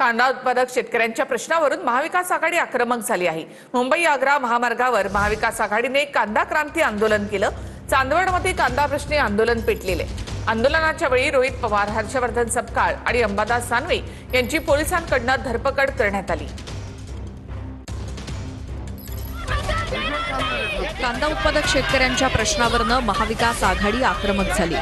कांदा उत्पादक शेतकऱ्यांच्या प्रश्नावरून महाविकास आघाडी आक्रमक झाली आहे। मुंबई आग्रा महामार्गावर महाविकास आघाडीने कांदा क्रांती आंदोलन केलं। चांदवडमध्ये कांदा प्रश्नी आंदोलन पेटलेले। आंदोलनाच्या वेळी रोहित पवार, हर्षवर्धन सपकाळ आणि अंबादास दानवे यांची पोलिसांकडून धरपकड करण्यात आली। कांदा उत्पादक शेतकऱ्यांच्या प्रश्नावरून महाविकास आघाडी आक्रमक झाली।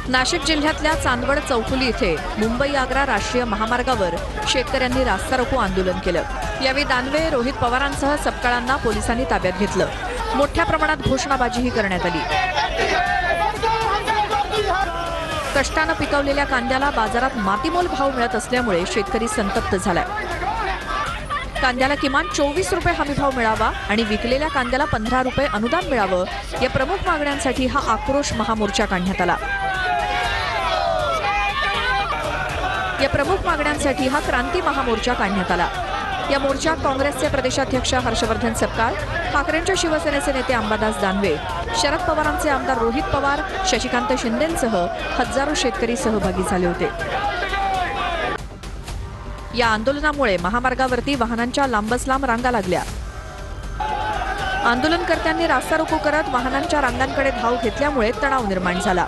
नाशिक जिल्ह्यातल्या चांदवड चौफुली इथे मुंबई आग्रा राष्ट्रीय महामार्गावर शेतकऱ्यांनी रास्ता रोको आंदोलन केलं। यावेळी दानवे, रोहित पवारांसह सपकाळांना पोलिसांनी ताब्यात घेतलं। मोठ्या प्रमाणात घोषणाबाजीही करण्यात आली। कष्टानं पिकवलेल्या कांद्याला बाजारात मातीमोल भाव मिळत असल्यामुळे शेतकरी संतप्त झालाय। कांद्याला किमान 24 रुपये हमीभाव मिळावा आणि विकलेल्या कांद्याला 15 रुपये अनुदान मिळावं या प्रमुख मागण्यांसाठी हा आक्रोश महामोर्चा काढण्यात आला। या प्रमुख मागण्यांसाठी हा क्रांती महामोर्चा काढण्यात आला। या मोर्चात काँग्रेसचे प्रदेशाध्यक्ष हर्षवर्धन सपकाळ, ठाकरेंच्या शिवसेनेचे नेते अंबादास दानवे, शरद पवारांचे आमदार रोहित पवार, शशिकांत शिंदेंसह हजारो शेतकरी सहभागी झाले होते। या आंदोलनामुळे महामार्गावरती वाहनांच्या लांबच लांब रांगा लागल्या। आंदोलनकर्त्यांनी रास्ता रोको करत वाहनांच्या रांगांकडे धाव घेतल्यामुळे तणाव निर्माण झाला।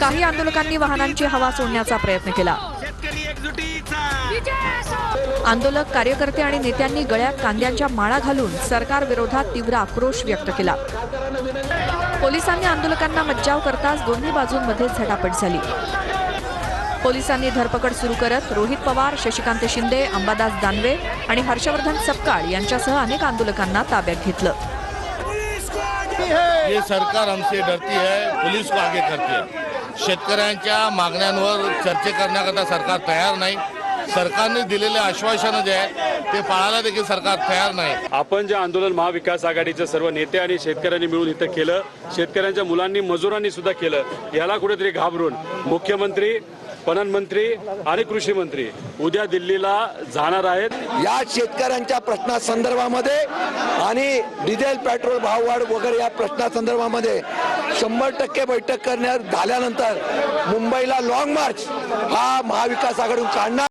काही आंदोलकांनी वाहनांची हवा सोडण्याचा प्रयत्न केला। आंदोलक, कार्यकर्ते आणि नेत्यांनी गळ्यात कांद्यांच्या माळा घालून सरकार विरोधात तीव्र आक्रोश व्यक्त केला। पोलिसांनी आंदोलकांना मज्जाव करताच दोन्ही बाजूंमध्ये झटापट झाली। पोलिसांनी धरपकड सुरू करत रोहित पवार, शशिकांत शिंदे, अंबादास दानवे आणि हर्षवर्धन सपकाळ यांच्यासह अनेक आंदोलकांना ताब्यात घेतलं। ये सरकार हमसे डरती है, पुलिस को आगे करती है। शेतकऱ्यांच्या मागण्यांवर चर्चा करण्याकरता सरकार तयार नाही। सरकारने दिलेले आश्वासन जे आहे ते पाळायला देखील सरकार तयार नाही। आपण जे आंदोलन महाविकास आघाडीचे सर्व नेते आणि शेतकऱ्यांनी मिळून इथं केलं, शेतकऱ्यांच्या मुलांनी, मजुरांनी सुद्धा केलं, याला कुठेतरी घाबरून मुख्यमंत्री, पणन मंत्री आणि कृषी मंत्री उद्या दिल्लीला जाणार आहेत। या शेतकऱ्यांच्या प्रश्नासंदर्भामध्ये आणि डिझेल पेट्रोल भाववाढ वगैरे या प्रश्नासंदर्भामध्ये 100% बैठक करण्यात झाल्यानंतर मुंबईला लॉंग मार्च हा महाविकास आघाडीतून काढणार।